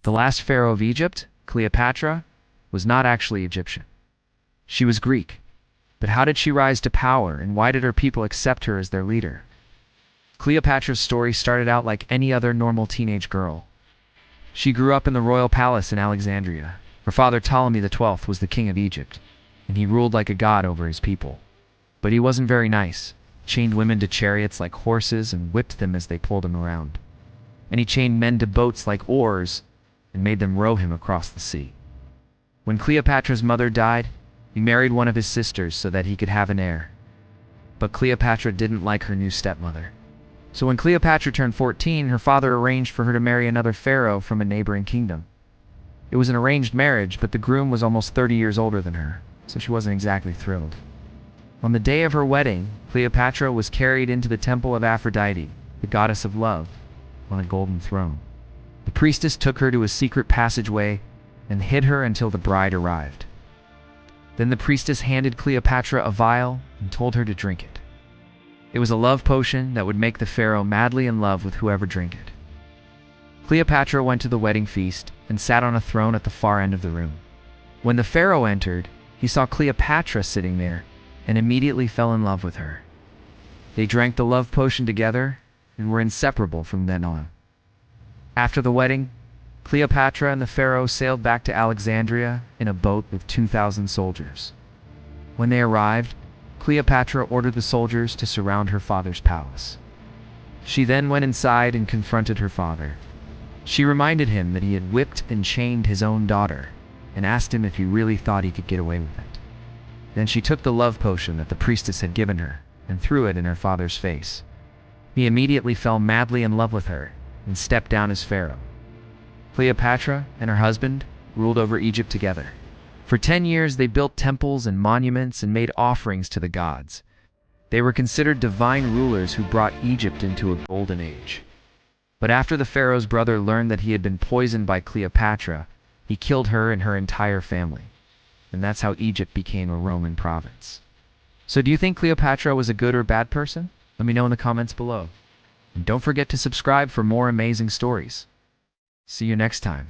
The last pharaoh of Egypt, Cleopatra, was not actually Egyptian. She was Greek. But how did she rise to power, and why did her people accept her as their leader? Cleopatra's story started out like any other normal teenage girl. She grew up in the royal palace in Alexandria. Her father Ptolemy XII was the king of Egypt, and he ruled like a god over his people. But he wasn't very nice. He chained women to chariots like horses and whipped them as they pulled him around. And he chained men to boats like oars and made them row him across the sea. When Cleopatra's mother died, he married one of his sisters so that he could have an heir. But Cleopatra didn't like her new stepmother. So when Cleopatra turned 14, her father arranged for her to marry another pharaoh from a neighboring kingdom. It was an arranged marriage, but the groom was almost 30 years older than her, so she wasn't exactly thrilled. On the day of her wedding, Cleopatra was carried into the temple of Aphrodite, the goddess of love, on a golden throne. The priestess took her to a secret passageway and hid her until the bride arrived. Then the priestess handed Cleopatra a vial and told her to drink it. It was a love potion that would make the pharaoh madly in love with whoever drank it. Cleopatra went to the wedding feast and sat on a throne at the far end of the room. When the pharaoh entered, he saw Cleopatra sitting there and immediately fell in love with her. They drank the love potion together and were inseparable from then on. After the wedding, Cleopatra and the pharaoh sailed back to Alexandria in a boat with 2,000 soldiers. When they arrived, Cleopatra ordered the soldiers to surround her father's palace. She then went inside and confronted her father. She reminded him that he had whipped and chained his own daughter, and asked him if he really thought he could get away with it. Then she took the love potion that the priestess had given her and threw it in her father's face. He immediately fell madly in love with her and stepped down as pharaoh. Cleopatra and her husband ruled over Egypt together. For 10 years they built temples and monuments and made offerings to the gods. They were considered divine rulers who brought Egypt into a golden age. But after the pharaoh's brother learned that he had been poisoned by Cleopatra, he killed her and her entire family. And that's how Egypt became a Roman province. So do you think Cleopatra was a good or bad person? Let me know in the comments below. And don't forget to subscribe for more amazing stories. See you next time.